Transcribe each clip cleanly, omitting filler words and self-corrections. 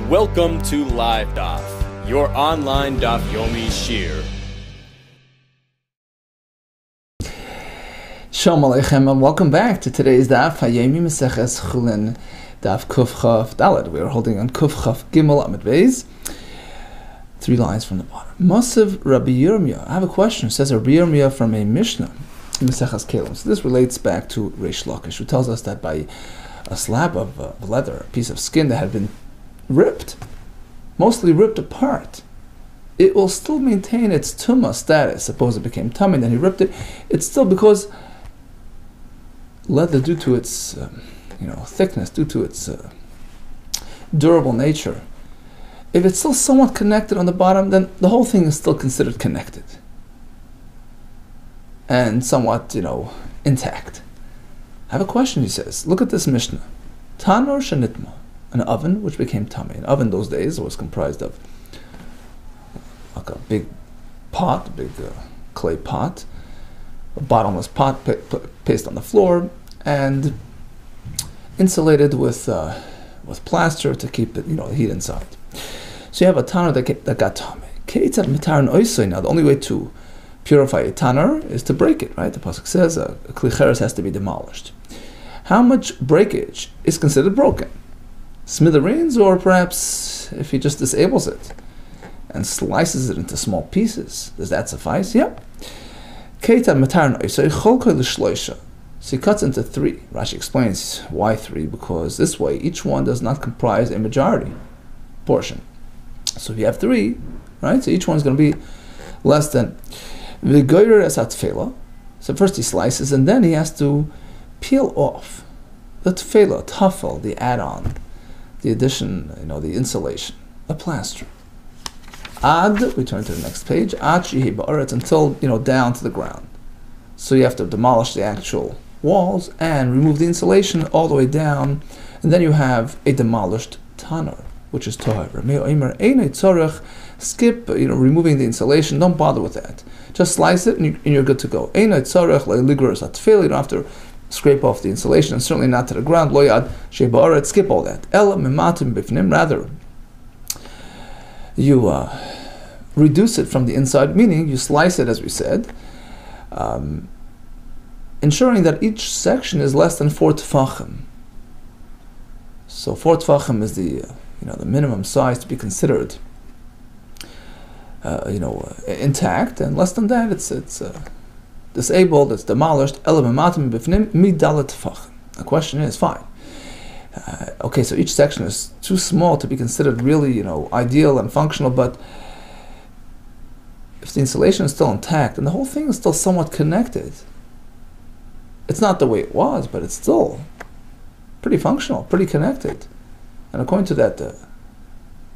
Welcome to LiveDaf, your online Daf Yomi Shir. Shalom Aleichem, and welcome back to today's Daf Hayomi Maseches CHULLIN Daf Kuf Chaf Daled. We are holding on Kuf Chaf Gimel Amud Beis, 3 lines from the bottom. Masiv Rabbi Yirmiyah. I have a question. It says Rabbi Yirmiyah from a Mishnah in Maseches Kelim. So this relates back to Reish Lakish, who tells us that by a slab of leather, a piece of skin that had been ripped, mostly ripped apart, it will still maintain its tumah status. Suppose it became tummy, then he ripped it. It's still, because leather, due to its thickness, due to its durable nature, if it's still somewhat connected on the bottom, then the whole thing is still considered connected and somewhat, intact. I have a question, he says. Look at this Mishnah. Tanur shenitma, an oven which became tummy. An oven those days was comprised of like a big pot, a big clay pot, a bottomless pot placed on the floor, and insulated with plaster to keep the heat inside. So you have a tanur that got tummy. Now the only way to purify a tanur is to break it, right? The pasuk says a kli cheres has to be demolished. How much breakage is considered broken? Smithereens, or perhaps if he just disables it and slices it into small pieces, does that suffice? Yep. So he cuts into 3. Rashi explains why 3, because this way each one does not comprise a majority portion. So if you have 3, right, so each one is going to be less than. So first he slices, and then he has to peel off the tefela, tafel, the add-on, the addition, the insulation, the plaster. Ad, we turn to the next page, ad shehi ba'aretz, until, down to the ground. So you have to demolish the actual walls and remove the insulation all the way down, and then you have a demolished tanur, which is tahor. Skip, removing the insulation, don't bother with that. Just slice it and you're good to go. You don't have to scrape off the insulation, and certainly not to the ground. Lo yad shei ba'aretz, skip all that. Ela mematim bifnim, rather you reduce it from the inside, meaning you slice it, as we said, ensuring that each section is less than 4 tefachim. So 4 tefachim is the minimum size to be considered intact, and less than that it's disabled, it's demolished. The question is, fine. Okay, so each section is too small to be considered really, ideal and functional, but if the insulation is still intact and the whole thing is still somewhat connected, it's not the way it was, but it's still pretty functional, pretty connected. And according to that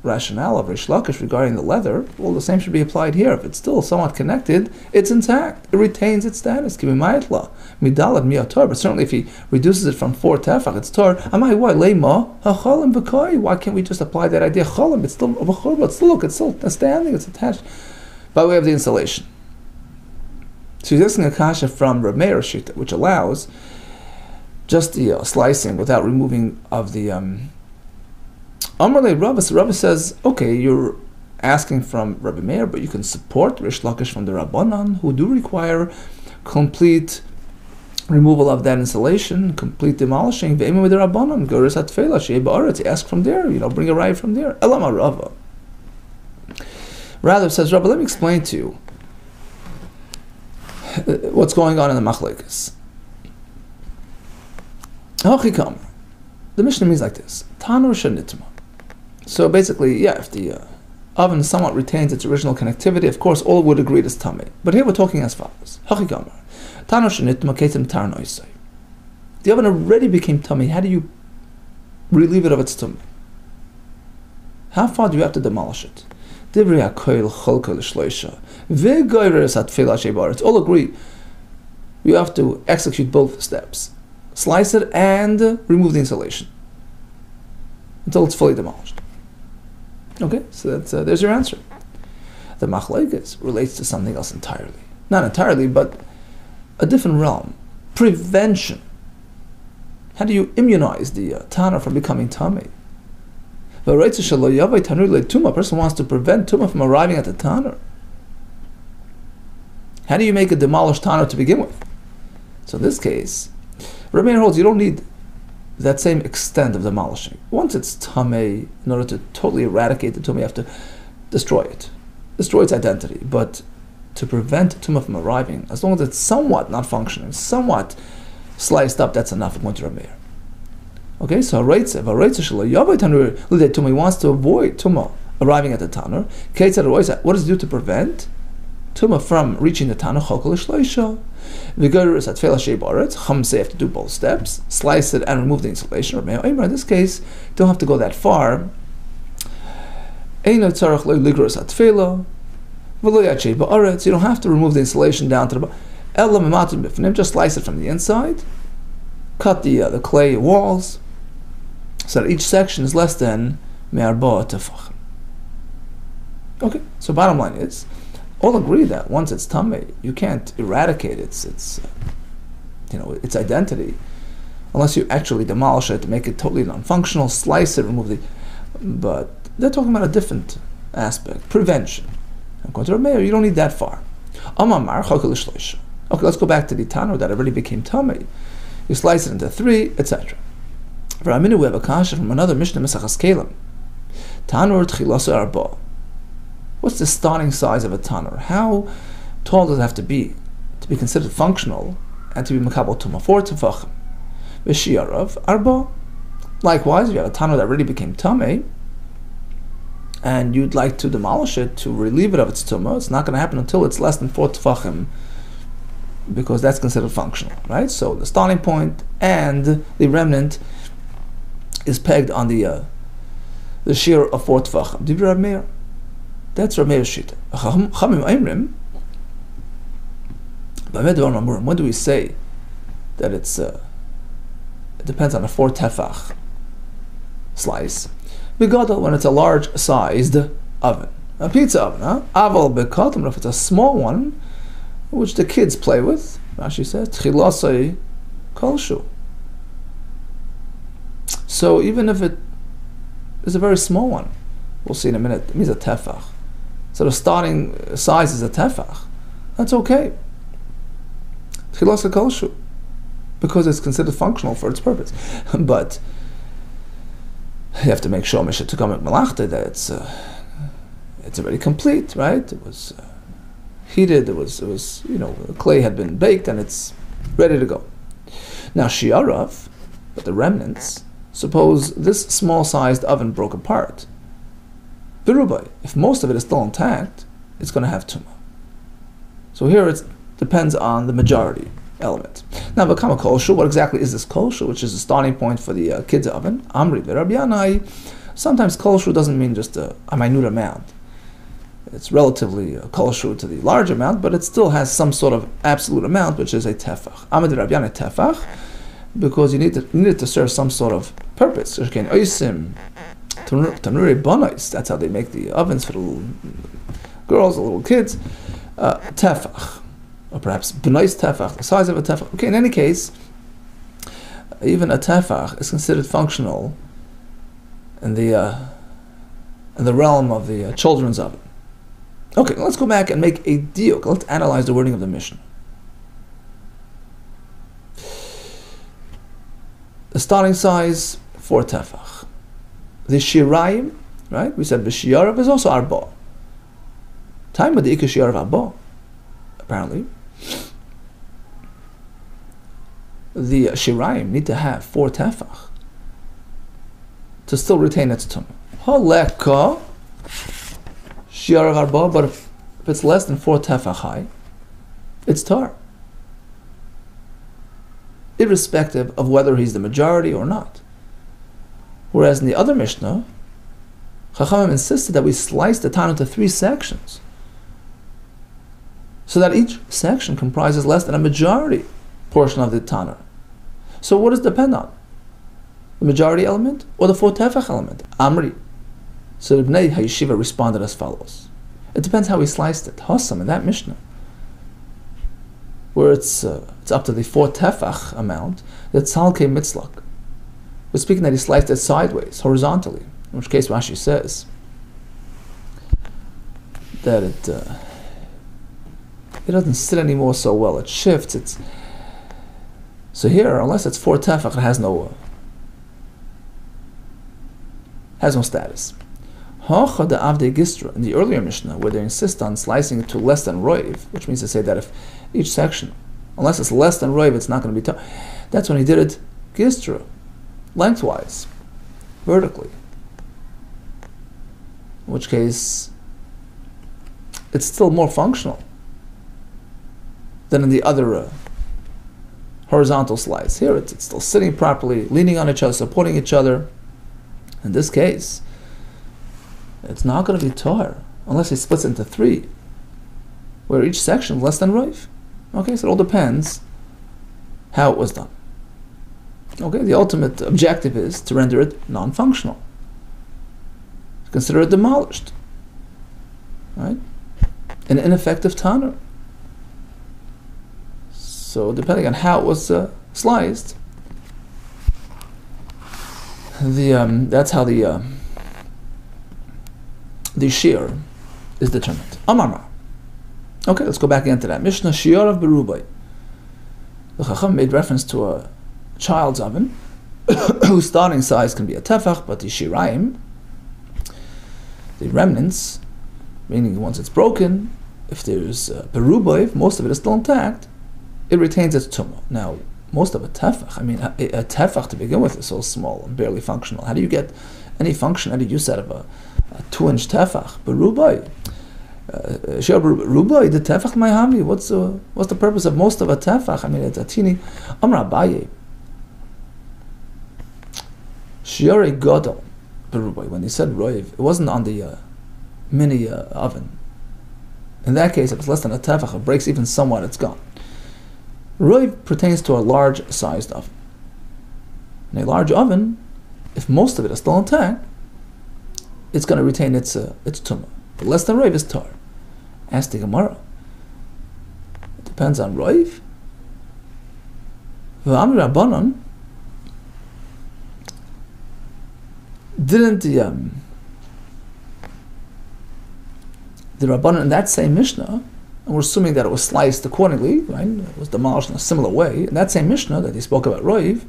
rationale of Reish Lakish regarding the leather, well, the same should be applied here. If it's still somewhat connected, it's intact. It retains its status. But certainly if he reduces it from 4 tefach, it's tor. Why can't we just apply that idea? It's still standing, it's attached by way of the insulation. So he's asking a kasha from Reb Meir Shita, which allows just the slicing without removing of the Amarle Rabba. So Rabba says, okay, you're asking from Rabbi Meir, but you can support Reish Lakish from the Rabbanan, who do require complete removal of that insulation, complete demolishing. Ve'ema with the Rabbanan, Goris Hatfela, Shei Ba'aretz. Ask from there, bring a raya from there. Elama Rava. Rather, says Rabba, let me explain to you what's going on in the machlekes. Hachikam. The Mishnah means like this: Tanur shenitma. So basically, if the oven somewhat retains its original connectivity, of course, all would agree it is tummy. But here we're talking as follows: Hachikam. Tanur shenitma ketim tar noisai. The oven already became tummy. How do you relieve it of its tummy? How far do you have to demolish it? Divrei hakoil cholko l'shloisha v'goyres hatfila shebaretz. All agree. You have to execute both steps: slice it and remove the insulation until it's fully demolished. Okay, so that's there's your answer. The machlekes relates to something else entirely. Not entirely, but a different realm. Prevention. How do you immunize the tanur from becoming tummy? A person wants to prevent tumah from arriving at the tanur. How do you make a demolished tanur to begin with? So in this case, Rabbi Meir holds you don't need that same extent of demolishing. Once it's tamei, in order to totally eradicate the tumah, you have to destroy it. Destroy its identity. But to prevent tumah from arriving, as long as it's somewhat not functioning, somewhat sliced up, that's enough according to Rabbi Meir. Okay, so he wants to avoid tumah arriving at the tanur. What does it do to prevent tumah from reaching the tanur? Chum say you have to do both steps, slice it and remove the insulation. In this case, you don't have to go that far. You don't have to remove the insulation down to the bottom. Just slice it from the inside. Cut the clay walls so that each section is less than me'arba tefachim. Okay, so bottom line is, all agree that once it's tamei, you can't eradicate its identity unless you actually demolish it, make it totally non-functional, slice it, remove the. But they're talking about a different aspect, prevention. According to Rabbi Meir, you don't need that far. Okay, let's go back to the tanur that already became tamei. You slice it into 3, etc. For a minute, we have a kasha from another Mishnah, Mesachas Kelim. Tanur tchilaso arba. What's the starting size of a tanur? How tall does it have to be considered functional and to be makabel tumah? 4 tefachim. V'shiyarav arba. Likewise, if you have a tanur that already became tamei, and you'd like to demolish it to relieve it of its tumah, it's not going to happen until it's less than 4 tefachim, because that's considered functional, right? So the starting point and the remnant is pegged on the shear of 4 tefachim. Divrei Rabbi Meir. That's Rabbi Meir's shita. When do we say that it depends on a 4 tefach slice? Begadol, when it's a large-sized oven, a pizza oven. Aval bekatim, if it's a small one, which the kids play with, Rashi says, tchilasei kolshu. So even if it is a very small one, we'll see in a minute, it means a tefach. So the starting size is a tefach. That's okay. Tchilasei kolshu, because it's considered functional for its purpose. But you have to make sure Misha Tukamet Malachta that it's already complete, right? It was heated. It was the clay had been baked and it's ready to go. Now shiarav, but the remnants. Suppose this small-sized oven broke apart. Birubai, if most of it is still intact, it's going to have tumah. So here it depends on the majority element. Now, Vakama kolshu, what exactly is this kolshu, which is the starting point for the kids' oven? Amri v'Rabbi Yanai. Sometimes kolshu doesn't mean just a minute amount. It's relatively kolshu to the large amount, but it still has some sort of absolute amount, which is a tefach. Amri Rabbi Yanai tefach, because you need it to serve some sort of purpose. That's how they make the ovens for the little girls, the little kids. Tefach. Or perhaps b'nais tefach, the size of a tefach. Okay, in any case, even a tefach is considered functional in the realm of the children's oven. Okay, let's go back and make a deal. Let's analyze the wording of the Mishnah. The starting size, 4 tefach. The shirayim, right? We said v'shiyarav is also arba. Time with the ikar shiyarav arba. Apparently, the shirayim need to have 4 tefach to still retain its tumah. Haleka shiyarav arba, but if it's less than 4 tefach high, it's tar, irrespective of whether he's the majority or not. Whereas in the other Mishnah, Chachamim insisted that we slice the tan into 3 sections, so that each section comprises less than a majority portion of the tanur. So what does it depend on? The majority element or the 4 tefach element? Amri. So Ibnei HaYeshiva responded as follows. It depends how we sliced it. Hossam, in that Mishnah, where it's up to the 4 tefach amount, that Salke Mitzlak. We're speaking that he sliced it sideways, horizontally. In which case Rashi says that it doesn't sit anymore so well. It shifts. So here, unless it's 4 tefach, it has no status. In the earlier Mishnah, where they insist on slicing it to less than roiv, which means to say that if each section, unless it's less than roiv, it's not going to be tough. That's when he did it gistra, lengthwise, vertically. In which case, it's still more functional than in the other horizontal slice. Here, it's still sitting properly, leaning on each other, supporting each other. In this case, it's not going to be tar unless he splits into 3, where each section is less than roiv. Okay, so it all depends how it was done. Okay, the ultimate objective is to render it non-functional, to consider it demolished, right? An ineffective tanur. So depending on how it was sliced, that's how the shear is determined. Amar. Okay, let's go back into that. Mishnah Shior of Berubai. The Chacham made reference to a child's oven whose starting size can be a tefach, but the shiraim, the remnants, meaning once it's broken, if there's Berubai, if most of it is still intact, it retains its tumah. Now, most of a tefach, a tefach to begin with is so small and barely functional. How do you get any function, any use out of a 2-inch tefach? Berubai. Rubai, the tefach mayhami. What's the purpose of most of a tefach? It's a teeny. Amra Abaye. Shiore Godel. Berubai. When he said roiv, it wasn't on the mini oven. In that case, if it's less than a tefach, it breaks even somewhat, it's gone. Roiv pertains to a large-sized oven. In a large oven, if most of it is still intact, it's going to retain its tumah. But less than roiv is tar. Ask the Gemara. It depends on roiv. V'amri Rabbanon didn't the Rabbanon in that same Mishnah, and we're assuming that it was sliced accordingly, right? It was demolished in a similar way. In that same Mishnah that he spoke about roiv,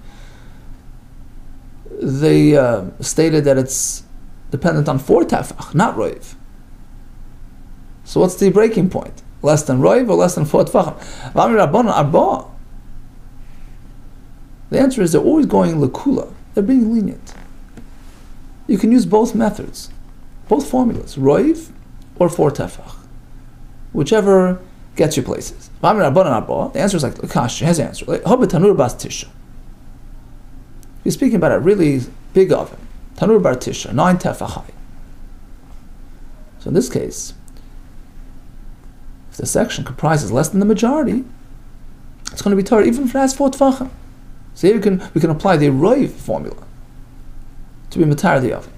they stated that it's dependent on 4 tefach, not roiv. So what's the breaking point? Less than roiv or less than 4 tefachim? The answer is they're always going lekula. They're being lenient. You can use both methods, both formulas, roiv or 4 tefach, whichever gets you places. The answer is like Kash has answer. He's speaking about a really big oven, tanur bar tisha, 9 tefach high. So in this case, if the section comprises less than the majority, it's going to be tar even if it has 4 tefachim. So here we can apply the roiv formula to be matar the oven.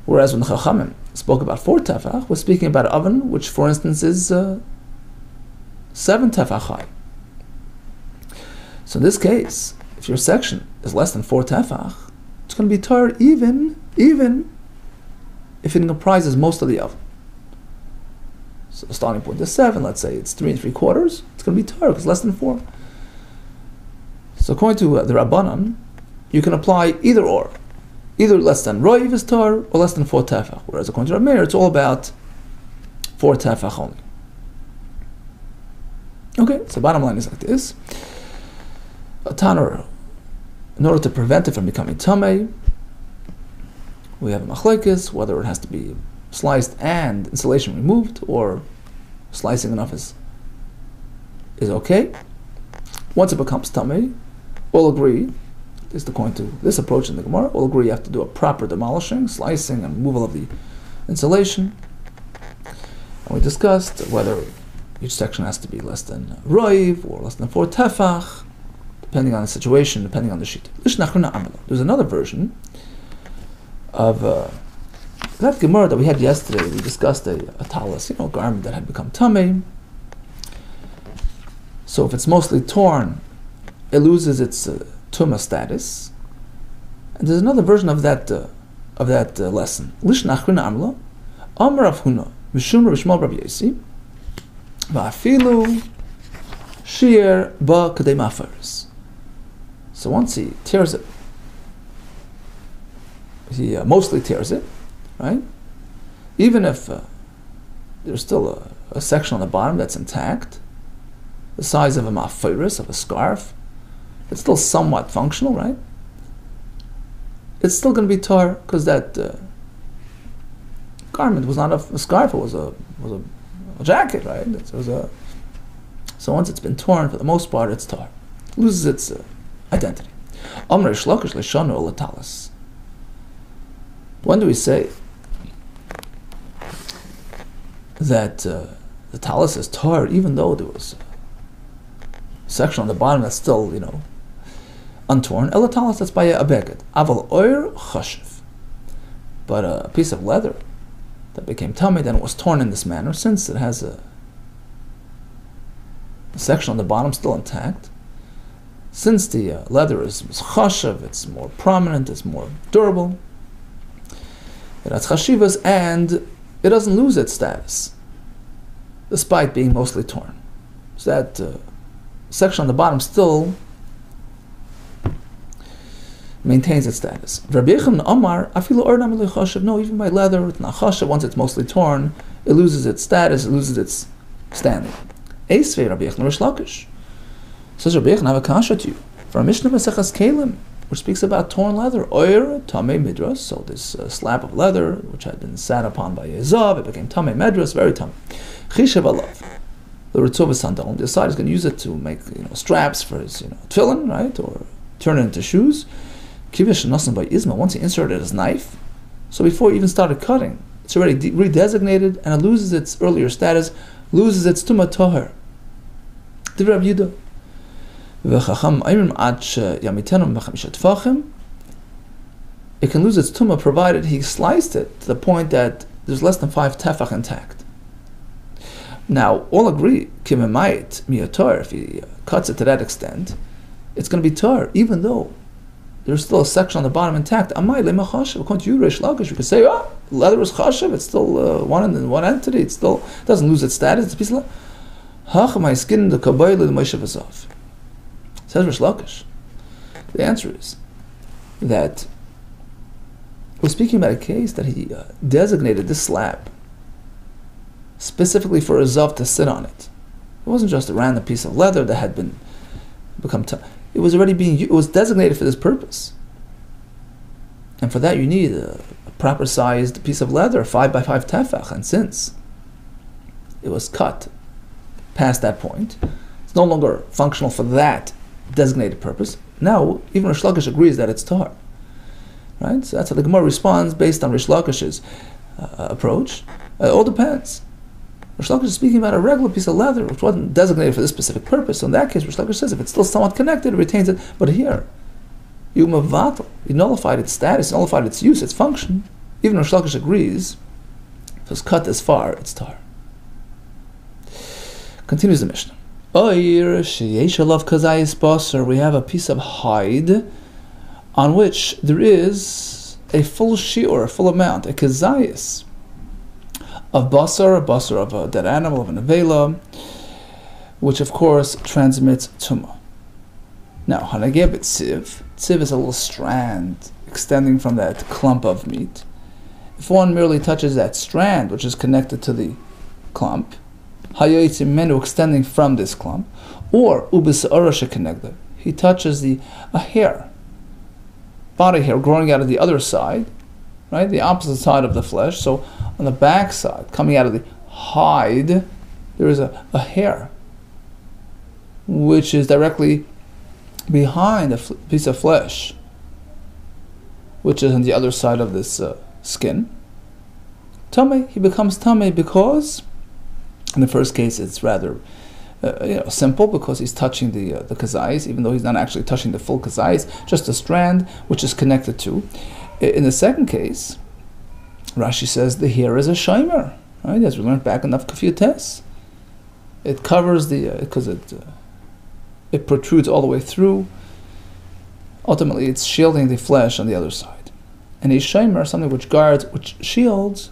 Whereas when the Chachamim spoke about 4 tefach, we're speaking about an oven which, for instance, is 7 tefach high. So in this case, if your section is less than 4 tefach, it's going to be tar even if it comprises most of the oven. So the starting point is 7, let's say it's 3 3/4, it's going to be tar because less than 4. So according to the Rabbanan, you can apply either or. Either less than roiv is tar or less than 4 tefach. Whereas according to Rab Meir, it's all about 4 tefach only. Okay, so bottom line is like this. A tanur, in order to prevent it from becoming tamei, we have a machlekes, whether it has to be sliced and insulation removed, or slicing enough is okay. Once it becomes tamei, we'll agree, at least according to this approach in the Gemara, we'll agree you have to do a proper demolishing, slicing, and removal of the insulation. And we discussed whether each section has to be less than roiv or less than 4 tefach, depending on the situation, depending on the sheet. There's another version of that Gemara that we had yesterday. We discussed a talis, garment that had become tamei. So if it's mostly torn, it loses its tumah status. And there's another version of that lesson. Lish nachrin amla, Amar Rav Huna, Mishum Rav Shmuel Rabbi Yosi, Va'afilu Shir Ba Kadei Mafaris. So once he tears it, he mostly tears it, right? Even if there's still a section on the bottom that's intact, the size of a mafiris, of a scarf, it's still somewhat functional, right? It's still going to be tar because that garment was not a scarf; it was a jacket, right? So once it's been torn, for the most part, it's tar. It loses its identity. When do we say that the talus is tar, even though there was a section on the bottom that's still, untorn? Ela talus, that's by a beged. Aval oir chashiv. But a piece of leather that became tummy, then it was torn in this manner, since it has a section on the bottom still intact. Since the leather is chashiv, it's more prominent, it's more durable. It has chashivas, and it doesn't lose its status, despite being mostly torn. So that section on the bottom still maintains its status. Rabbi Yechon Amar, afilu or namely chashiv. No, even by leather, it's not chashiv. Once it's mostly torn, it loses its status, it loses its standing. Eisvei Rabbi Yechon Rish Lakish. Says Rabbi Yechon, I have a kasha to you. From Mishnah Maseches Kelim, which speaks about torn leather. Oir tamei midras. So this slab of leather, which had been sat upon by Yezav, it became tamei midras, very tamei. Chishev alav. The Ritzova sandal, on the side, is going to use it to make straps for his tefillin, right, or turn it into shoes. Kivish nasan by Izma. Once he inserted his knife, so before he even started cutting, it's already redesignated, and it loses its earlier status, loses its tumah toher. Divrei Rav Yudah. It can lose its tumah provided he sliced it to the point that there's less than 5 tefach intact. Now, all agree, if he cuts it to that extent, it's going to be tar, even though there's still a section on the bottom intact. According to you, Reish Lakish, you could say, leather is chashiv, it's still one entity, it still doesn't lose its status, it's a piece of leather. Says Reish Lakish. The answer is that we're speaking about a case that he designated this slab specifically for a zav to sit on it. It wasn't just a random piece of leather that had become it was already it was designated for this purpose. And for that you need a proper sized piece of leather, 5 by 5 tefach. And since it was cut past that point, it's no longer functional for that designated purpose. Now, even Rish Lakish agrees that it's tar. Right? So that's how the Gemara responds based on Rish Lakish's approach. It all depends. Rish Lakish is speaking about a regular piece of leather which wasn't designated for this specific purpose. So in that case, Rish Lakish says if it's still somewhat connected, it retains it. But here, you mavatal, you nullified its status, you nullified its use, its function. Even Rish Lakish agrees, if it's cut this far, it's tar. Continues the Mishnah. We have a piece of hide on which there is a full shiur, a full amount, a kazayis of basar, a basar of a dead animal, of an avela, which of course transmits tumah. Now, hanageh b'tziv. Tziv is a little strand extending from that clump of meat. If one merely touches that strand, which is connected to the clump, hayoytzim menu, extending from this clump, or ubisa'ara shekenegda, he touches a hair, body hair growing out of the other side, right, the opposite side of the flesh. So on the back side, coming out of the hide, there is a hair which is directly behind a piece of flesh which is on the other side of this skin. Tamei, he becomes tamei because in the first case it's rather simple, because he's touching the kazayis, even though he's not actually touching the full kazayis, just a strand which is connected to. In the second case, Rashi says the hair is a shomer, right? As we learned back in Daf Kafiyutes, it covers because it protrudes all the way through, ultimately it's shielding the flesh on the other side. And a shomer, something which guards, which shields,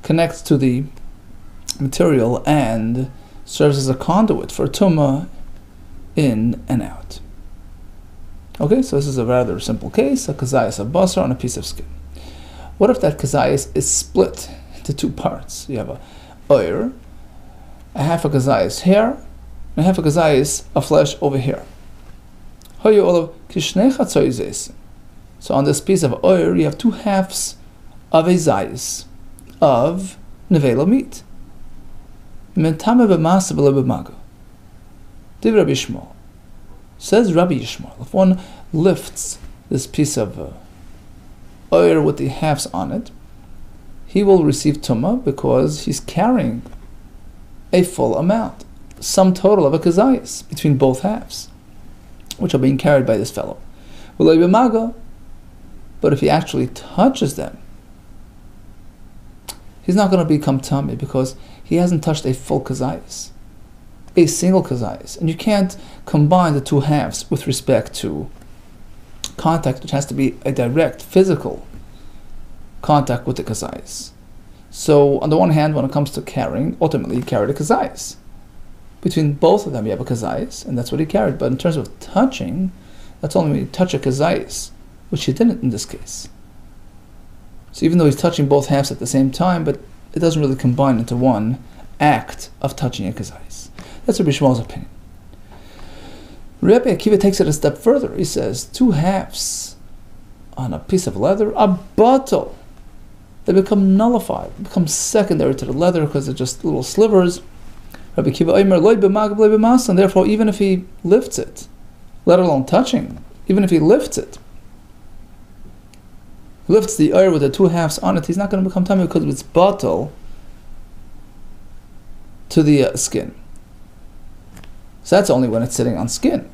connects to the material and serves as a conduit for tumah in and out. Okay, so this is a rather simple case, a kazayas of basar on a piece of skin. What if that kazayas is split into two parts? You have a oir, a half a kazayas here, and a half a kazayas of flesh over here. So on this piece of oir, you have two halves of a zayis, of nevela meat. Says Rabbi Yishmael, if one lifts this piece of oir with the halves on it, he will receive tumah because he's carrying a full amount, sum total of a kazayas between both halves, which are being carried by this fellow. But if he actually touches them, he's not going to become tummy because he hasn't touched a full kazayas, a single kazayas. And you can't combine the two halves with respect to contact, which has to be a direct physical contact with the kazayas. So on the one hand, when it comes to carrying, ultimately you carry the kazayas. Between both of them you have a kazayas, and that's what he carried. But in terms of touching, that's only when you touch a kazayas, which he didn't in this case. So even though he's touching both halves at the same time, but it doesn't really combine into one act of touching a kazayas. That's Rabbi Shmuel's opinion. Rabbi Akiva takes it a step further. He says two halves on a piece of leather are batal. They become nullified, become secondary to the leather because they're just little slivers. Rabbi Akiva Omer loy b'magav loy b'mas, and therefore even if he lifts it, let alone touching, even if he lifts it, lifts the oir with the two halves on it, he's not going to become tummy because it's batal to the skin. So that's only when it's sitting on skin.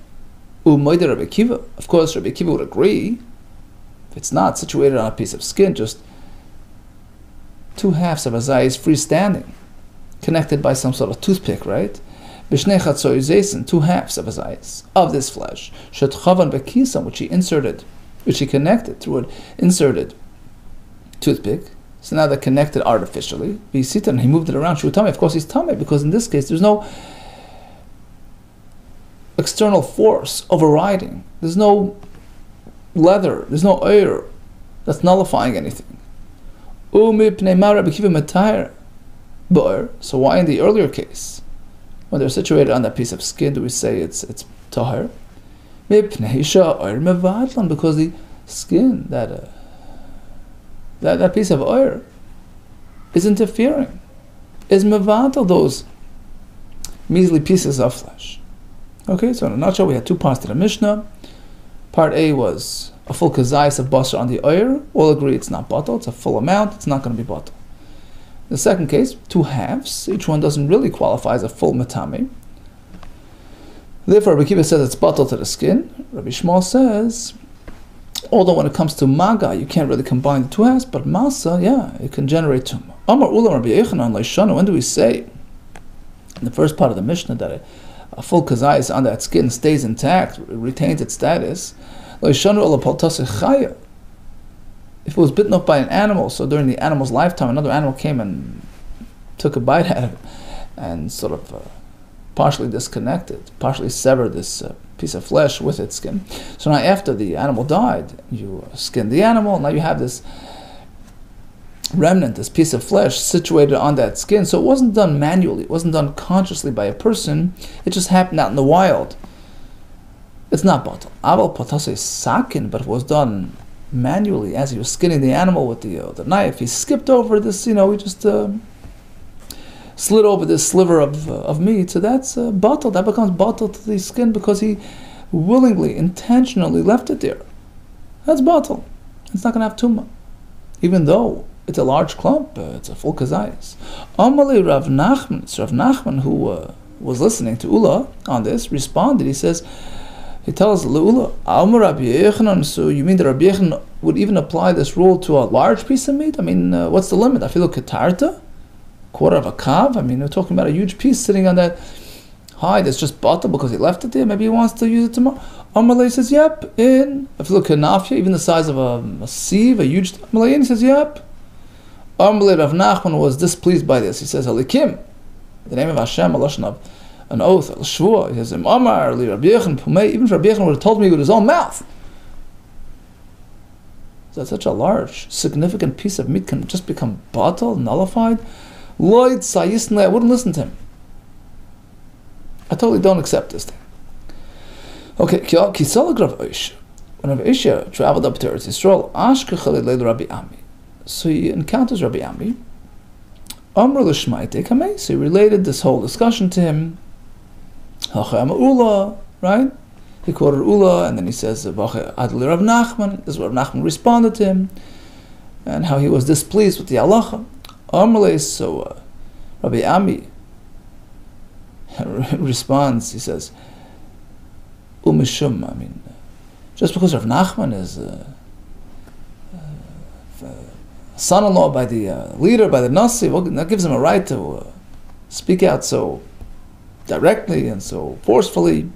U'moide Rabbi Akiva. Of course, Rabbi Akiva would agree. If it's not situated on a piece of skin, just two halves of a zayis freestanding, connected by some sort of toothpick, right? B'shnei chatzoy, two halves of a zayis of this flesh. Shetchavan bekisam, which he connected through an inserted toothpick. So now they're connected artificially. And he moved it around. Of course, he's tummy because in this case there's no external force overriding. There's no leather. There's no oir that's nullifying anything. So why in the earlier case, when they're situated on that piece of skin, do we say it's tahir? Because the skin, that piece of oir, is interfering, is mevatel those measly pieces of flesh. Okay, so in a nutshell, we had two parts to the Mishnah. Part A was a full kazayas of basar on the oir. All agree it's not batal, it's a full amount, it's not going to be batal. The second case, two halves, each one doesn't really qualify as a full matami. Therefore, Rabbi Akiva says it's batal to the skin. Rabbi Shmuel says, although when it comes to maga, you can't really combine the two halves, but masa, yeah, it can generate tumah. Amar ulam Rabbi Yechanan leishanu. When do we say, in the first part of the Mishnah, that a full kazayas on that skin stays intact, retains its status? Leishanu ala paltase chaya. If it was bitten up by an animal, so during the animal's lifetime, another animal came and took a bite out of it and sort of partially disconnected, partially severed this piece of flesh with its skin. So now after the animal died, you skinned the animal, now you have this remnant, this piece of flesh situated on that skin. So it wasn't done manually, it wasn't done consciously by a person, it just happened out in the wild. It's not batal. Aval patase sakin, but it was done manually as he was skinning the animal with the knife. He skipped over this, he just slid over this sliver of meat. So that's batal. That becomes batal to the skin because he willingly, intentionally left it there. That's batal. It's not going to have tumah, even though it's a large clump. It's a full kazayas. Amalei Rav Nachman. So Rav Nachman, who was listening to Ula on this, responded. He says, he tells Leula, Amar Rabbi Yechanan. So you mean that Rabbi Yechanan would even apply this rule to a large piece of meat? I mean, what's the limit? I feel ketarta, quarter of a kav. I mean, we're talking about a huge piece sitting on that hide, it's just batal because he left it there. Maybe he wants to use it tomorrow. Amalei says, yep. If you look at nafya, even the size of a sieve, a huge Amalei, he says, yep. Amalei Rav Nachman was displeased by this. He says, Alikim, the name of Hashem, an oath, a shvua. He says, Amar li Rabbi Yechon Pumei. Even if Rabbi Yechon would have told me with his own mouth, that such a large, significant piece of meat can just become batal, nullified. Lloyd Sayisnle, I wouldn't listen to him. I totally don't accept this thing. Okay, Kisalag Rav Oisha. When Rav Oisha traveled up to Eretz Yisrael, Ashkechale Leil Rabbi Ami. So he encounters Rabbi Ami. Amr Lishmaite Kamei. So he related this whole discussion to him. Hacham Ula, right? He quoted Ula, and then he says, Adli Rav Nachman. This is what Rav Nachman responded to him, and how he was displeased with the halacha. Amr so Rabbi Ami responds, he says, Umishum, I mean, just because Rav Nachman is son-in-law by the leader, by the Nasi, well, that gives him a right to speak out so directly and so forcefully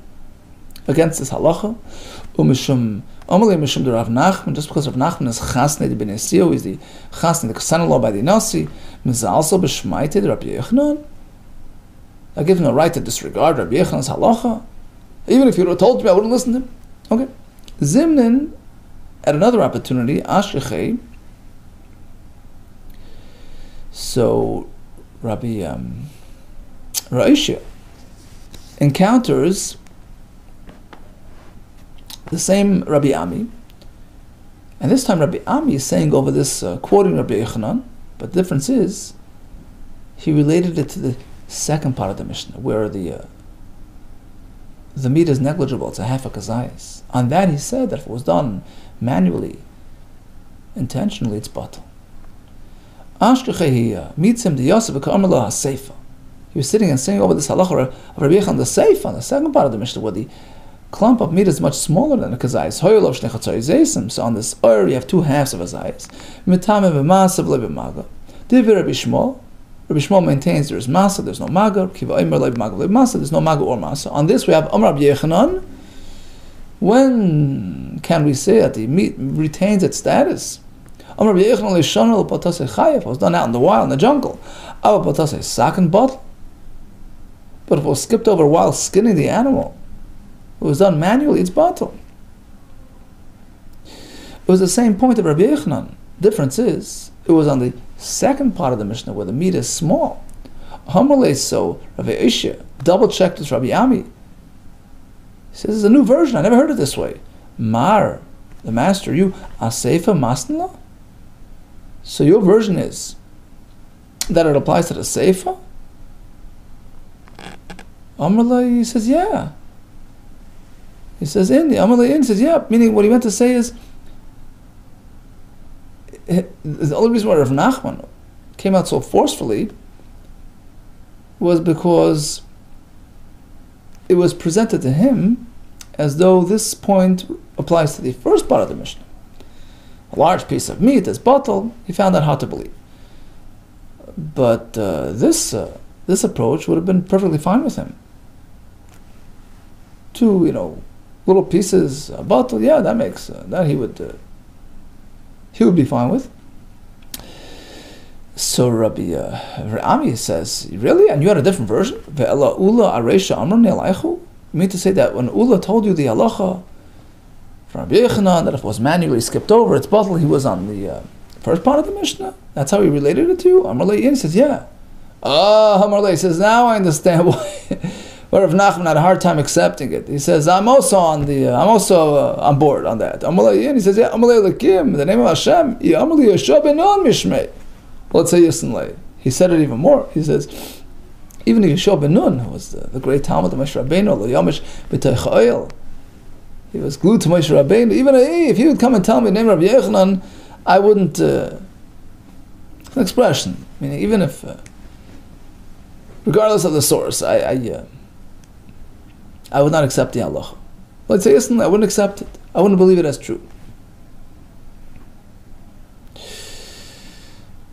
against this halacha. Umishum, Amalei Mishum de Rav Nachman, just because Rav Nachman is chasnei de bnei Sio, he's the chasnei, the son-in-law by the Nasi, also b'shmaite de Rabbi Yochanan. I give him a right to disregard Rabbi Yechanan's halacha. Even if he would have told me, I wouldn't listen to him. Okay. Zimnin, at another opportunity, Ashkechei. So, Rabbi Ra'ishya encounters the same Rabbi Ami, and this time Rabbi Ami is saying over this, quoting Rabbi Yochanan, but the difference is, he related it to the second part of the Mishnah, where the meat is negligible, it's a half a kazayas. On that he said that if it was done manually, intentionally, it's batal. Ashkechehi meets him the Yosef Ka'amala HaSeifa. He was sitting and saying over this halacha of Rabbi Yechon, the Seifa, on the second part of the Mishnah, where the clump of meat is much smaller than a kazayas. So on this oir you have two halves of a zayas. Mitame v'masav le'b'maga. Divi Rabbi Shmuel. Rabbi Shmuel maintains there is masa, there's no maga. Kiva omer le'b'maga le'b'masa, there's no maga or masa. On this we have Amar Rabbi Yechanan. When can we say that the meat retains its status? Amar Rabbi Yechanan le'shana l'patase chayev. It was done out in the wild, in the jungle. Ava patase sakin bottle. But if it was skipped over while skinning the animal, it was done manually, it's batal. It was the same point of Rabbi Yochanan. Difference is, it was on the second part of the Mishnah where the meat is small. Hamalei, so Rabbi Oisha double-checked with Rabbi Ami. He says, it's a new version, I never heard it this way. Mar, the master, you, Aseifa Masnala? So your version is that it applies to the Seifa? Amalei, he says, yeah. He says, the Amalei says, yeah. Meaning, what he meant to say is, the only reason why Rav Nachman came out so forcefully was because it was presented to him as though this point applies to the first part of the Mishnah. A large piece of meat is batal. He found that hard to believe. But this approach would have been perfectly fine with him. Two, little pieces, a bottle, yeah, that makes that he would be fine with. So Rabbi Ami says, really? And you had a different version? You mean to say that when Ula told you the halacha from Rabbi Yochanan, that if it was manually skipped over its bottle, he was on the first part of the Mishnah? That's how he related it to you? Amarlei says, yeah. Amarlei says, now I understand why. But Rav Nachman had a hard time accepting it. He says, I'm also on board on that. He says, yeah, Amalei Lakim, the name of Hashem, Amalei Yeshua Benon Mishmei. Let's say Yisenlei. He said it even more. He says, even Yeshua Benon, who was the great Talmud of Moshe Rabbeinu, Lo Yomish B'Teich Oil, he was glued to Moshe Rabbeinu. Even if he would come and tell me the name of Rabbi Yochanan, I wouldn't, it's an expression. Meaning, even if, regardless of the source, I would not accept the halacha. Let's say, listen, I wouldn't accept it. I wouldn't believe it as true.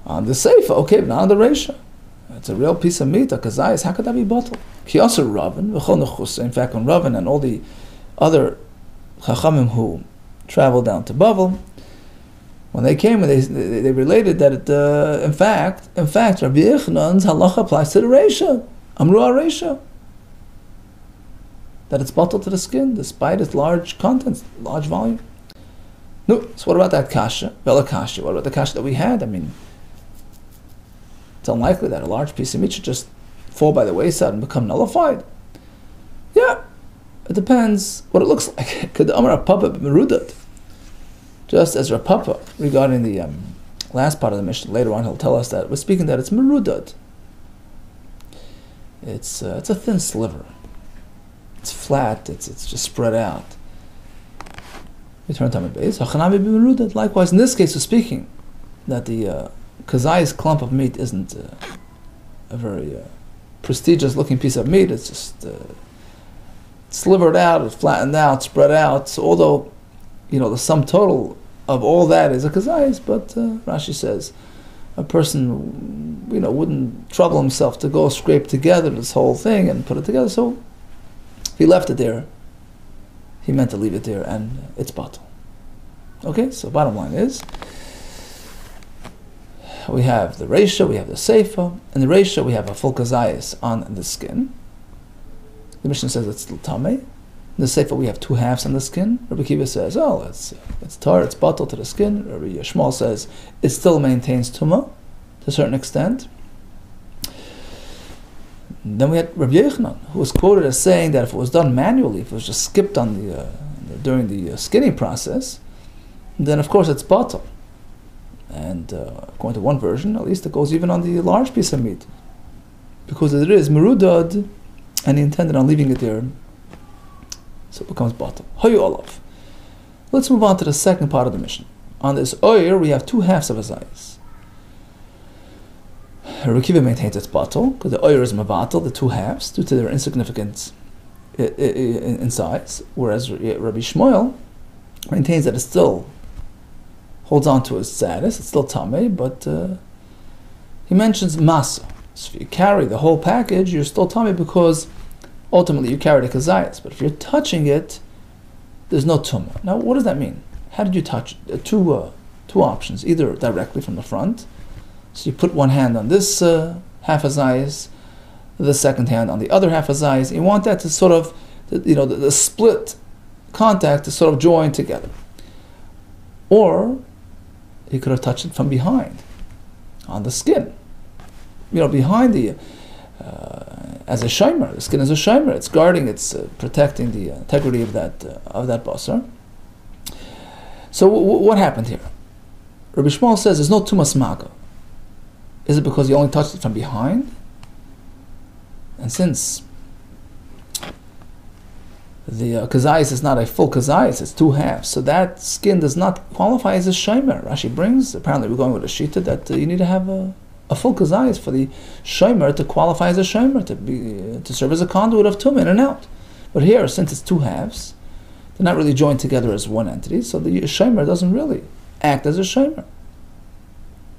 On the Seifa, okay, but not on the Reisha. It's a real piece of meat, a kazayis. How could that be bottled? Ki also Ravin, v'chol nechusa. In fact, when Ravin and all the other chachamim who traveled down to Bavli, when they came, they related that in fact, Rabbi Yechanan's halacha applies to the reisha, amru reisha, that it's bottled to the skin despite its large contents, large volume. No, so what about that kasha? Vela kasha. What about the kasha that we had? I mean, it's unlikely that a large piece of meat should just fall by the wayside and become nullified. Yeah, it depends what it looks like. Could the Amar Papa be merudat? Just as Rapapa, regarding the last part of the mission, later on he'll tell us that we're speaking that it's merudad. It's a thin sliver. It's flat. It's just spread out. We turn to base. Hachanavi be merudad. Likewise, in this case, we're speaking that the kazayis clump of meat isn't a very prestigious-looking piece of meat. It's just slivered out, it's flattened out, spread out. So although the sum total of all that is a kazayis, but Rashi says a person, wouldn't trouble himself to go scrape together this whole thing and put it together. So he left it there. He meant to leave it there, and it's batal. Okay, so bottom line is, we have the reisha, we have the seifa. In the reisha, we have a full kazayis on the skin. The Mishnah says it's still tamei. In the seifa, we have 2 halves on the skin. Rabbi Kiva says, it's tar, it's batal to the skin. Rabbi Yishmael says it still maintains tumah to a certain extent. Then we had Rabbi Yochanan, who was quoted as saying that if it was done manually, if it was just skipped on during the skinning process, then of course it's batal. And according to one version, at least it goes even on the large piece of meat, because it is merudad, and he intended on leaving it there, so it becomes batal. Hayu olav. Let's move on to the second part of the mission. On this oyer, we have 2 halves of his eyes. Rabbi Kiva maintains it's batal, because the oyer is mabatal, the 2 halves, due to their insignificance in size, whereas Rabbi Shmuel maintains that it still holds on to its status, it's still tamei, but he mentions masa. So if you carry the whole package, you're still tamei because ultimately you carry the kazayas. But if you're touching it, there's no tumah. Now, what does that mean? How did you touch it? Two options: either directly from the front, so you put one hand on this half hazayas, the second hand on the other half hazayas. You want that to sort of, the split contact to sort of join together. Or he could have touched it from behind, on the skin. Behind the, as a shimer. The skin is a shimer. It's guarding, it's protecting the integrity of that basar. So what happened here? Rabbi Shmuel says there's no tumas maga. Is it because he only touched it from behind? And since the kazayis is not a full kazayis, it's 2 halves, so that skin does not qualify as a shomer. Rashi brings, apparently we're going with a shita, that you need to have a full kazayis for the shomer to qualify as a shomer, to serve as a conduit of tum in and out. But here, since it's 2 halves, they're not really joined together as one entity, so the shomer doesn't really act as a shomer.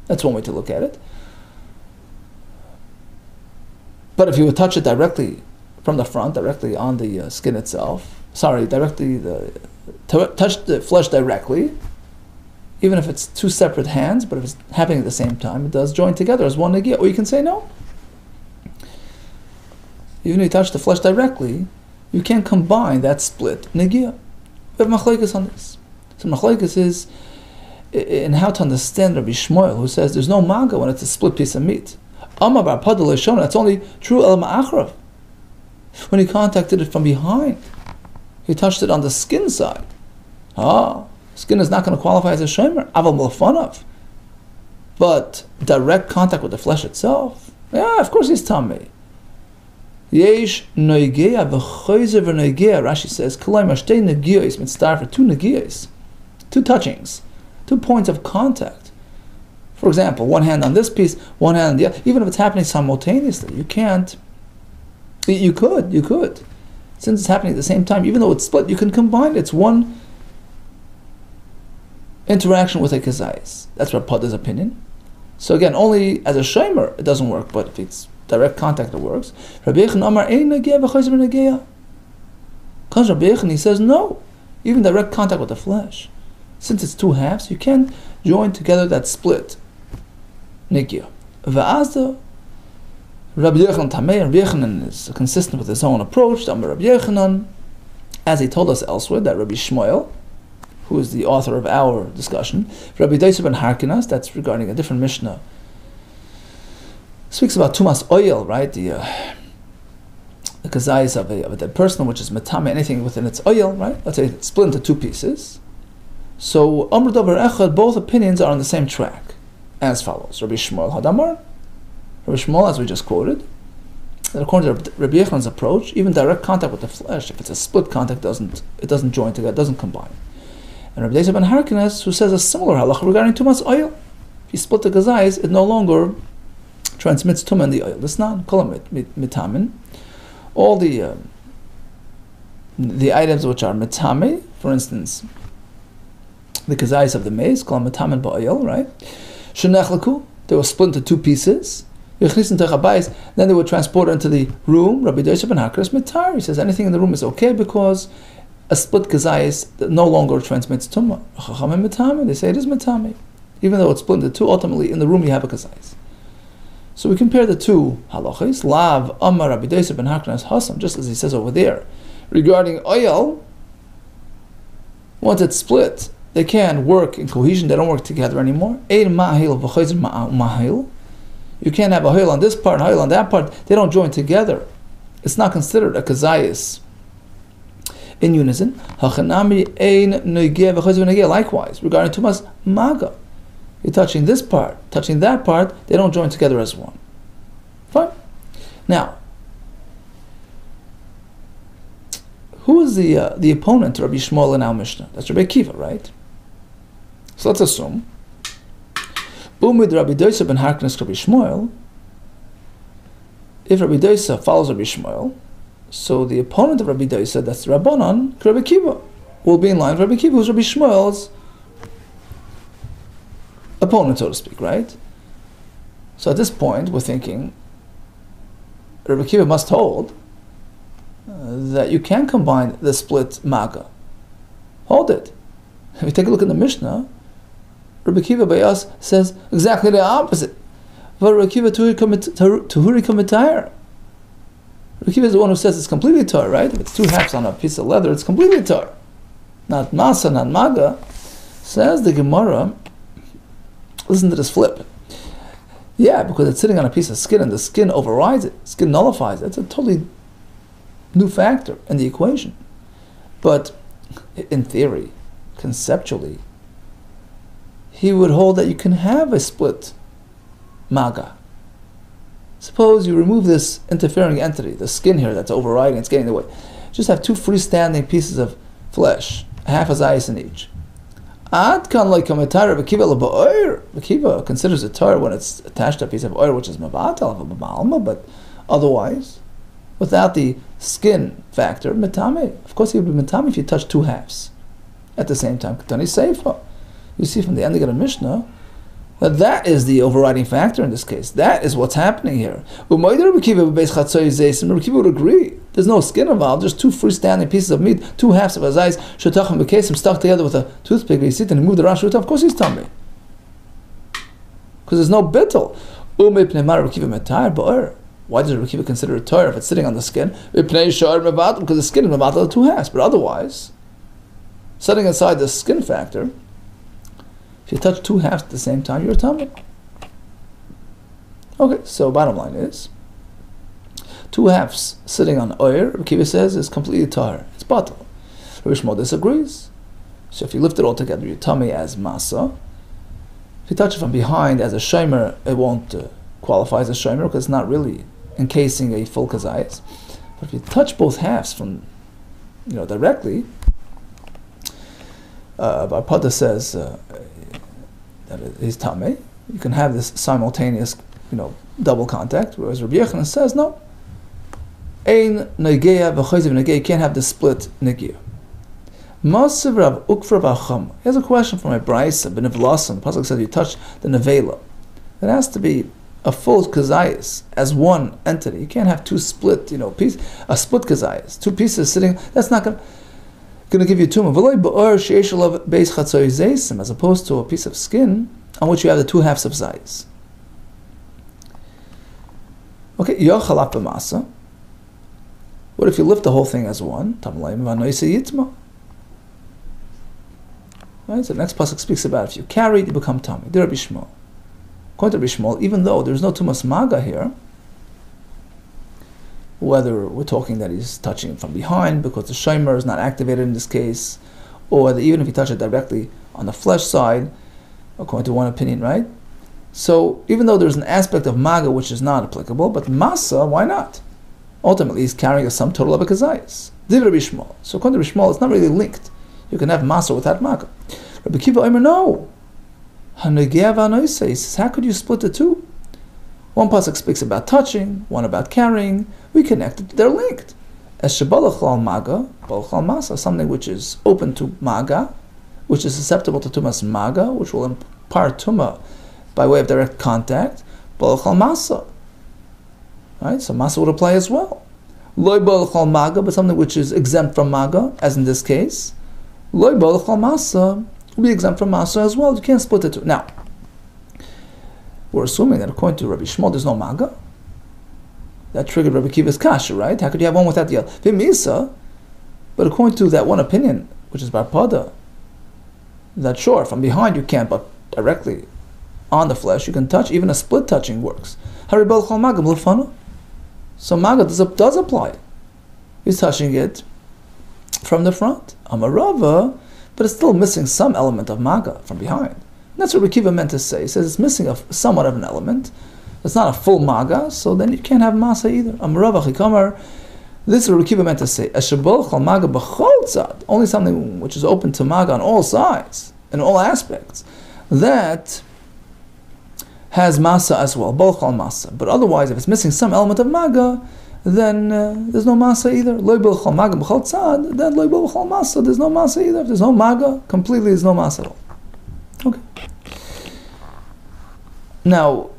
That's one way to look at it. But if you would touch it directly from the front, directly on the skin itself, touch the flesh directly, even if it's 2 separate hands, but if it's happening at the same time, it does join together as one negia. Or you can say no. Even if you touch the flesh directly, you can't combine that split negia. We have machlekes on this. So machlekes is in how to understand Rabbi Shmuel, who says there's no maga when it's a split piece of meat. Amar bar Pada leishona, it's only true el ma'achrav. When he contacted it from behind, he touched it on the skin side. Skin is not going to qualify as a shomer, aval milfanav. But direct contact with the flesh itself, of course he's tamei. Yesh noigea v'choyzer v'noigea, Rashi says, kolay mashtei negiyos, mitzvah for 2 negiyos, 2 touchings, 2 points of contact. For example, one hand on this piece, one hand on the other. Even if it's happening simultaneously, you can't. You could. Since it's happening at the same time, even though it's split, you can combine it. It's one interaction with a kazayis. That's Rav Pada's opinion. So again, only as a shomer it doesn't work, but if it's direct contact, it works. Rabbi Yechon Amar ein negea v'chayzer v'negea. Comes Rabbi Yechon, he says no, even direct contact with the flesh, since it's two halves, you can't join together that split negea. V'azda Rabbi Yochanan Tamei. Rabbi Yochanan is consistent with his own approach. Rabbi Yochanan, as he told us elsewhere, that Rabbi Shmuel, who is the author of our discussion, Rabbi Daisa ben Harkinas, that's regarding a different Mishnah, speaks about tumas oil, right? The kazayis of a dead person, which is metame, anything within its oil, right? Let's say it's split into two pieces. So Amr Dover Echad, both opinions are on the same track, as follows: Rabbi Shmuel Hadamar, Rabbi Shmuel, as we just quoted, that according to Rabbi Yechanan's approach, even direct contact with the flesh, if it's a split contact, it doesn't join together, it doesn't combine. And Rabbi Daisa ben Harkinas, who says a similar halacha regarding tumas oil, if you split the kazayis, it no longer transmits tumah in the oil. This not kolam mitamin. All the items which are mitame, for instance, the kazayis of the maize, kolam mitamin ba'oil, right? Shenechlaku, they were split into two pieces. Then they would transport it into the room. Rabbi Daisa ben Harkinas mitar. He says anything in the room is okay because a split kazayis no longer transmits tumah. Chachamim mitame. They say it is mitame, even though it's split into two. Ultimately, in the room you have a kazayis. So we compare the two halachas. Lav Amar Rabbi Daisa ben Harkinas Hasam, just as he says over there regarding oil. Once it's split, they can't work in cohesion. They don't work together anymore. Ein ma'ahil v'chayzer ma'ahil. You can't have a hoil on this part and a hoil on that part. They don't join together. It's not considered a kazayis in unison. Hachanami ein negeh v'chayzer v'negeh. Likewise, regarding tumas maga, you're touching this part, touching that part. They don't join together as one. Fine. Now, who is the opponent to Rabbi Shmuel in our Mishnah? That's Rabbi Akiva, right? So let's assume Umid Rabbi Daisa ben Harkinas Rabbi Shmuel. If Rabbi Daisa follows Rabbi Shmuel, so the opponent of Rabbi Daisa, that's the Rabbanan, Rabbi Akiva, will be in line with Rabbi Akiva, who's Rabbi Shmuel's opponent, so to speak, right? So at this point, we're thinking Rabbi Akiva must hold that you can combine the split maga. Hold it. If you take a look at the Mishnah, Rabbi Akiva by us says exactly the opposite. Rabbi Akiva tuhuri komitayr. Rabbi Akiva is the one who says it's completely tar, right? If it's two halves on a piece of leather, it's completely tar. Not masa, not maga. Says the Gemara, listen to this flip. Yeah, because it's sitting on a piece of skin and the skin overrides it. Skin nullifies it. It's a totally new factor in the equation. But in theory, conceptually, he would hold that you can have a split maga. Suppose you remove this interfering entity, the skin here that's overriding, it's getting in the way. Just have two freestanding pieces of flesh, half as ice in each. Ad kan like komentar Akiva l'ba'or. Akiva considers it tar when it's attached to a piece of oil, which is mabatal of a b'malma, but otherwise, without the skin factor, metame. Of course, it would be metame if you touch two halves at the same time. Ketani seifa. You see from the ending of the Mishnah that is the overriding factor in this case. That is what's happening here. Rabbi Akiva would agree. There's no skin involved. There's two freestanding pieces of meat, two halves of azayis, shetachim b'kesim, stuck together with a toothpick. You sit and you move the rash. Of course he's tummy, because there's no bittel. Why does Rabbi Akiva consider it tar if it's sitting on the skin? Because the skin is mevatel two halves. But otherwise, setting aside the skin factor, if you touch two halves at the same time, you're a tummy. Okay, so bottom line is, two halves sitting on oir, Rabbi Akiva says, is completely tar. It's batal. Rabbi Shmuel disagrees. So if you lift it all together, your tummy as masa. If you touch it from behind as a shomer, it won't qualify as a shomer because it's not really encasing a full kazayas. But if you touch both halves from, directly, Pada says that he's tamei. You can have this simultaneous, double contact. Whereas Rabbi Yochanan says no. Ein negeya v'chayziv negeya. You can't have the split negeya. Masiv Rav Ukfra v'acham. He has a question from a brayso. Benivlasan. The pasuk says you touch the nevela. It has to be a full kazayas as one entity. You can't have two split, a split kazayas, two pieces sitting. That's not going to give you tumah. As opposed to a piece of skin on which you have the two halves of zayis. Okay, yochalap b'masa. What if you lift the whole thing as one? Right, so the next pasuk speaks about if you carry it, you become tummy. Rabbi Shmuel. According to Rabbi Shmuel, even though there's no tumas maga here, whether we're talking that he's touching it from behind because the shomer is not activated in this case, or whether even if you touch it directly on the flesh side, according to one opinion, right? So even though there's an aspect of maga which is not applicable, but masa, why not? Ultimately, he's carrying a sum total of a kazayis. Div Rabbi Shmuel. So according to Rabbi Shmuel, it's not really linked. You can have masa without maga. Rabbi Kiva Omer, no. He says, how could you split the two? One pasuk speaks about touching, one about carrying. We connected; they're linked. As shebalachal maga, balachal masa, something which is open to maga, which is susceptible to tumas maga, which will impart tuma by way of direct contact. Balachal masa, right? So masa would apply as well. Loy balachal maga, but something which is exempt from maga, as in this case. Loy balachal masa will be exempt from masa as well. You can't split the two. Now, we're assuming that according to Rabbi Shmuel, there's no maga. That triggered Rabbi Kiva's kasha, right? How could you have one without the other? V'misa, but according to that one opinion, which is Bar Pada, that sure, from behind you can't, but directly on the flesh you can touch. Even a split touching works. Haribel chal maga b'lefana. So maga does apply. He's touching it from the front. Amarava, but it's still missing some element of maga from behind. And that's what Rabbi Kiva meant to say. He says it's missing somewhat of an element. It's not a full maga, so then you can't have masa either. Amarava chikamar. This is what Rabbi Kiva meant to say. Ashabol chal maga b'chol tzad. Only something which is open to maga on all sides, in all aspects. That has masa as well. Bol chal masa. But otherwise, if it's missing some element of maga, then there's no masa either. Loy bol chal maga b'chol tzad. Then loy bol chal masa. There's no masa either. If there's no maga, completely there's no masa at all. Okay. Now,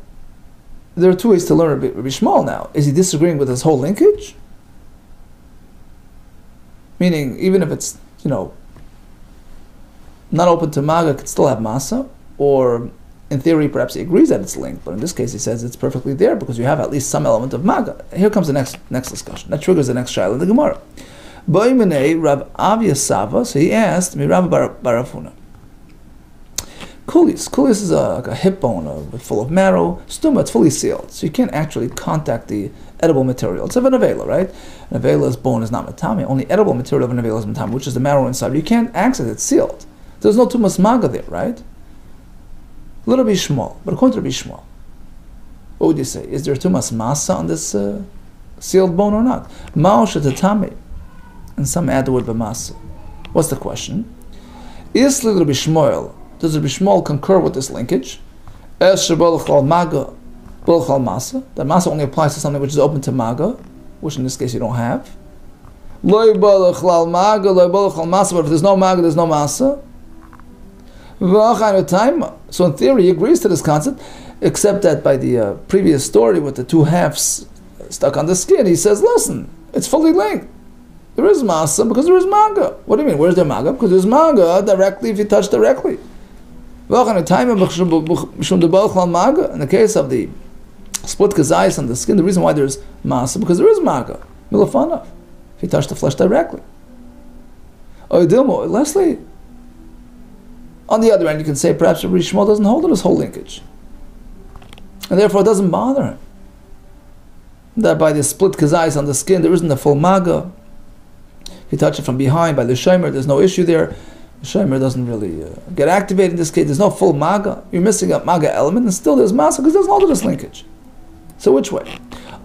there are two ways to learn Rabbi Shmuel now. Is he disagreeing with his whole linkage? Meaning, even if it's, not open to maga, it could still have masa. Or, in theory, perhaps he agrees that it's linked. But in this case, he says it's perfectly there because you have at least some element of maga. Here comes the next discussion. That triggers the next shaila in the Gemara. Ba'imene Rab Avya Sava. So he asked me, Rab Barafuna. Kulis is like a hip bone full of marrow. Stuma, it's fully sealed, so you can't actually contact the edible material. It's of an avela, right? An avela's bone is not matami. Only edible material of an avela is matami, which is the marrow inside. You can't access it; it's sealed. There's no tumas maga there, right? Little bit Shmuel, but according to Rabbi Shmuel, what would you say? Is there tumas masa on this sealed bone or not? Mao shetatami, and some add the word b'masa. What's the question? Is Rabbi Shmuel? Does Rabbi Shmuel concur with this linkage? Es shebalachal maga, balachal masa. That masa only applies to something which is open to maga, which in this case you don't have. Loy balachal maga, loy balachal masa. But if there's no maga, there's no masa. So in theory, he agrees to this concept, except that by the previous story with the two halves stuck on the skin, he says, "Listen, it's fully linked. There is masa because there is maga." What do you mean? Where's there maga? Because there's maga directly if you touch directly. In the case of the split kazayis on the skin, the reason why there's masa, because there is maga, milafanav, if you touch the flesh directly. Leslie, on the other end, you can say perhaps Rabbi Shmuel doesn't hold this whole linkage, and therefore it doesn't bother him that by the split kazayis on the skin there isn't a full maga. If you touch it from behind by the shomer, there's no issue there. The shomer doesn't really get activated in this case. There's no full maga. You're missing a maga element, and still there's masa because there's all of this linkage. So which way?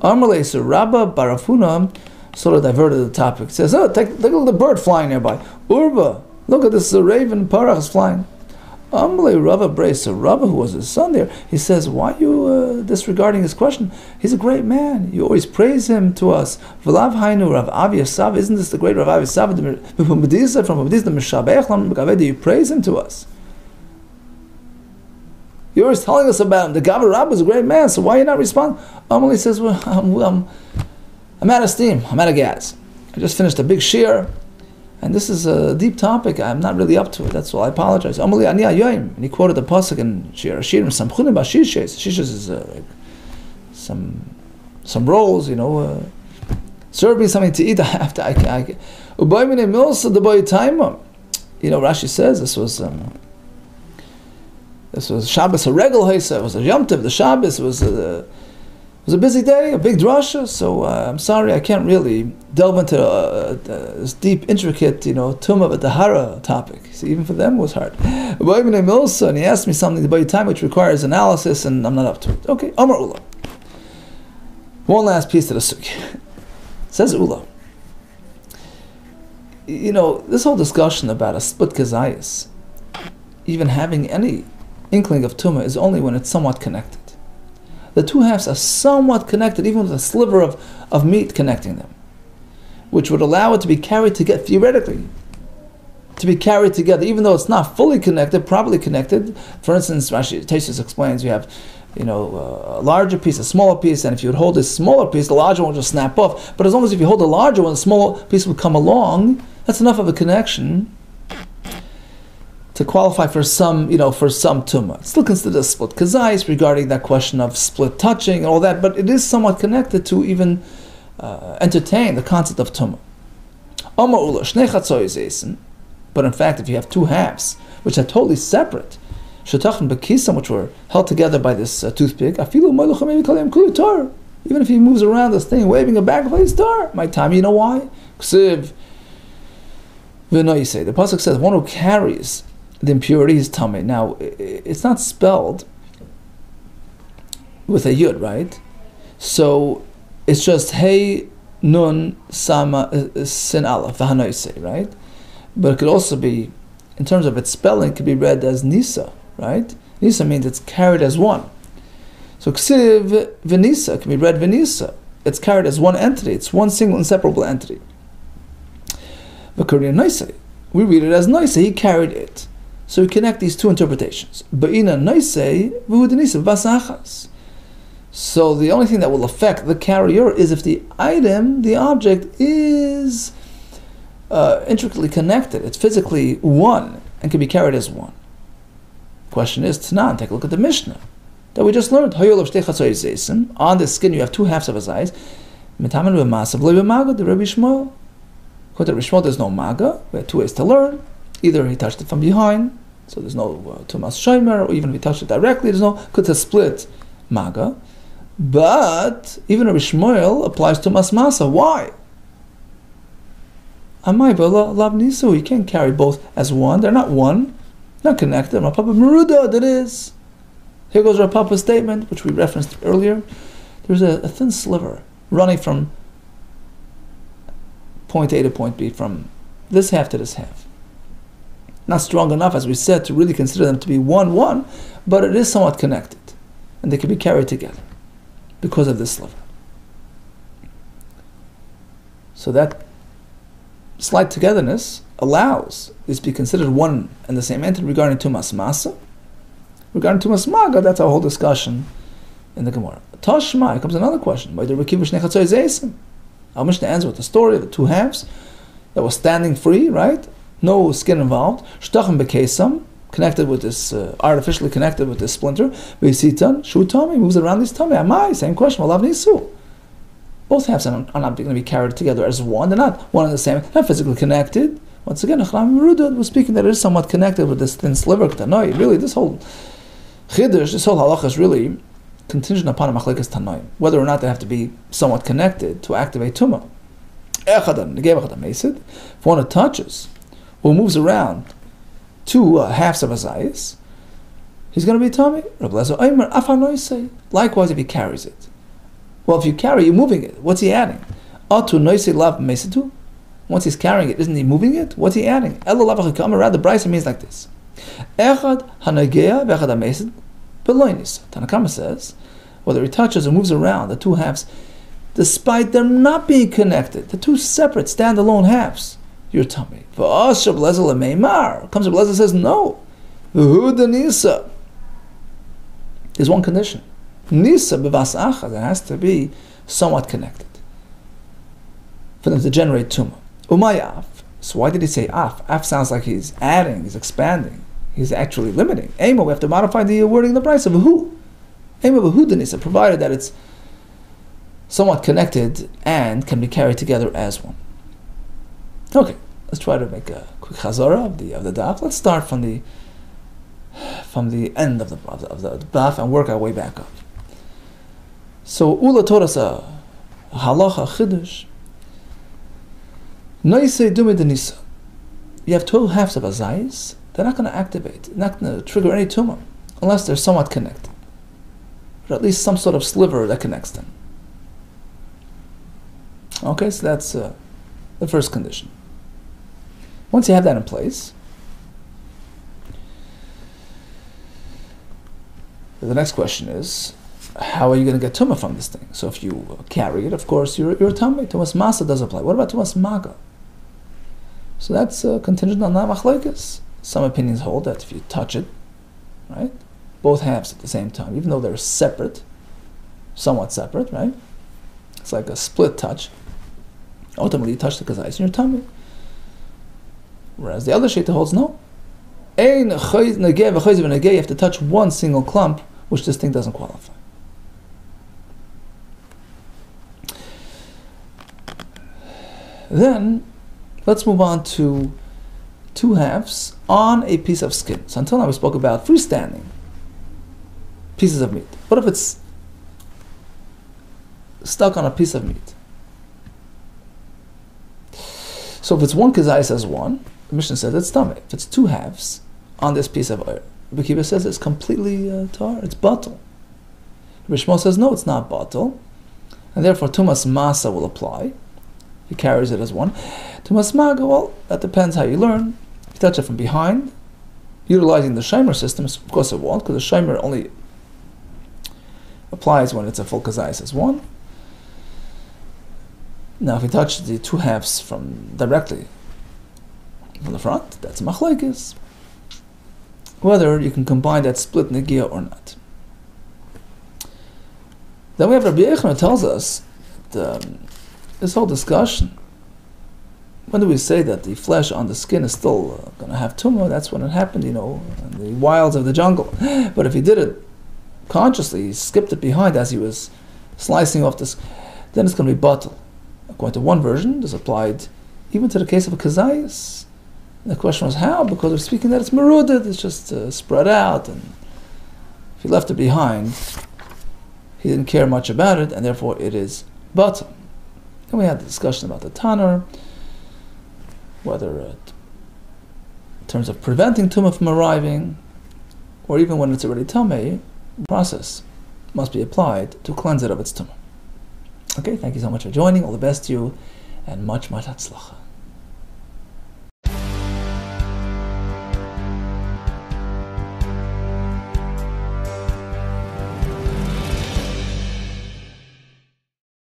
Amarle, so Rabba Barafuna sort of diverted the topic. Says, take a look at the bird flying nearby. Urva, look at this raven parach is flying. Amarle Rabba Brace, so Rabba, who was his son there, he says, why are you disregarding his question? He's a great man. You always praise him to us. V'lav hainu Rav Avya Sav, isn't this the great Rav Avya Sav from Medisa, the Mishabech, you praise him to us. You're always telling us about him. The Gavar Rabbah is a great man, so why are you not responding? Amalei says, well, I'm out of steam. I'm out of gas. I just finished a big shir, and this is a deep topic. I'm not really up to it. That's all. I apologize. Amalei ani ayoyim. And he quoted the pasuk in shir. Shirim samchunim b'shishes. Shishes is some rolls, serve me something to eat. I have to. Rashi says this was Shabbos a regel Haisa. It was a Yom Tov. The Shabbos was a busy day, a big drasha. So I'm sorry, I can't really delve into this deep, intricate, Tumah V'Tahara topic. See, even for them it was hard. And he asked me something about time which requires analysis, and I'm not up to it. Okay, Amar Ula. One last piece to the sugya. Says Ula. This whole discussion about a split kazayas, even having any inkling of tumah, is only when it's somewhat connected. The two halves are somewhat connected, even with a sliver of meat connecting them, which would allow it to be carried together, theoretically, to be carried together, even though it's not fully connected, properly connected. For instance, Rashi Taisus explains you have a larger piece, a smaller piece, and if you would hold this smaller piece, the larger one will just snap off. But as long as if you hold the larger one, the smaller piece will come along, that's enough of a connection to qualify for some tumah. It's still considered a split kazayis regarding that question of split touching and all that, but it is somewhat connected to even entertain the concept of tumah. But in fact, if you have two halves, which are totally separate, which were held together by this toothpick, even if he moves around this thing, waving it back, he's tar. My time, you know why? The pasuk says one who carries the impurity is tamei. Now, it's not spelled with a yud, right? So it's just hey nun sama sin aleph v'hanoisei, right? But it could also be, in terms of its spelling, it could be read as nisa, right? Nisa means it's carried as one. So ksiv v'nisa can be read v'nisa. It's carried as one entity. It's one single inseparable entity. But Korean noisei, we read it as noisei. He carried it. So we connect these two interpretations. Ba'ina noisei v'hudanisa v'asachas. So the only thing that will affect the carrier is if the item, the object, is intricately connected. It's physically one and can be carried as one. Question is, Tanan, take a look at the Mishnah that we just learned. On the skin you have two halves of his eyes. The Rabbi Shmuel. According to Rabbi Shmuel, there's no maga. We have two ways to learn. Either he touched it from behind, so there's no tumas shomer, or even if he touched it directly, there's no kuta split maga. But even Rabbi Shmuel applies tumas masa. Why? You can't carry both as one. They're not one, not connected. Rapapa Meruda, that is. Here goes Rapapa's statement, which we referenced earlier. There's a thin sliver running from point A to point B, from this half to this half. Not strong enough, as we said, to really consider them to be one, but it is somewhat connected, and they can be carried together because of this sliver. So that slight togetherness allows this to be considered one and the same entity regarding tumas masa. Regarding tumas maga, that's our whole discussion in the Gemara. Tashma, here comes another question. Our Mishnah ends with the story of the two halves that was standing free, right? No skin involved. Shtachim bekesam, connected with this, artificially connected with this splinter. Veisitan, shu tummy, moves around this tummy. Amai, same question. Malav nisu. Both halves are not going to be carried together as one. They're not one and the same. Not physically connected. Once again, Achram Merudad was speaking that it is somewhat connected with this thin sliver. Tanoi. Really, this whole chiddush, this whole halacha is really contingent upon a machlekes tanoim, whether or not they have to be somewhat connected to activate tumah. If one touches or moves around two halves of his eyes, he's going to be tummy. Likewise, if he carries it. Well, if you carry, you're moving it. What's he adding? Once he's carrying it, isn't he moving it? What's he adding? Rather, the Bryce means like this. Tanakama says, whether he touches or moves around the two halves, despite them not being connected, the two separate, standalone halves, your tummy. Comes Rabbi Lezer says, no. There's one condition. Nisa b'vas achad, it has to be somewhat connected for them to generate tumah. Umayaf. So why did he say af? Af sounds like he's adding, he's expanding, he's actually limiting. Ema, we have to modify the wording in the price of who. Ema b'hu denisa, provided that it's somewhat connected and can be carried together as one. Okay, let's try to make a quick chazara of the daf. Let's start from the end of the daf and work our way back up. So ula Torah sa halacha chidush. Noisei dume denisa. You have 12 halves of a zayis. They're not going to activate, not going to trigger any tumor unless they're somewhat connected, or at least some sort of sliver that connects them. Okay, so that's the first condition. Once you have that in place, the next question is, how are you going to get tumah from this thing? So if you carry it, of course, you're a tumah. Tumas masa does apply. What about tumas maga? So that's contingent on that machlokes. Some opinions hold that if you touch it, right, both halves at the same time, even though they're separate, somewhat separate, right? It's like a split touch. Ultimately, you touch the kazayis in your tummy. Whereas the other shita holds no. You have to touch one single clump, which this thing doesn't qualify. Then, let's move on to 2 halves on a piece of skin. So until now we spoke about freestanding pieces of meat. What if it's stuck on a piece of meat? So if it's one kazayis as one, the Mishnah says it's tameh. If it's 2 halves on this piece of oil, Rabbi Kiva says it's completely tar, it's batal. Rabbi Shmuel says no, it's not batal, and therefore tumas masa will apply. He carries it as one. Tumas maga, well, that depends how you learn. If you touch it from behind, utilizing the shimer system, of course it won't, because the shimer only applies when it's a full kazayis as one. Now, if you touch the 2 halves from directly from the front, that's machlokes, whether you can combine that split negia or not. Then we have Rabbi Yechon who tells us that this whole discussion, when do we say that the flesh on the skin is still going to have tumah? That's when it happened, in the wilds of the jungle. But if he did it consciously, he skipped it behind as he was slicing off this, then it's going to be batal. According to one version, this applied even to the case of a kazayis. And the question was how? Because we're speaking that it's meruded, it's just spread out, and if he left it behind, he didn't care much about it, and therefore it is batal. Then we had the discussion about the tanner, whether in terms of preventing tumah from arriving, or even when it's already tameh, the process must be applied to cleanse it of its tumah. Okay, thank you so much for joining. All the best to you, and much hatzlacha.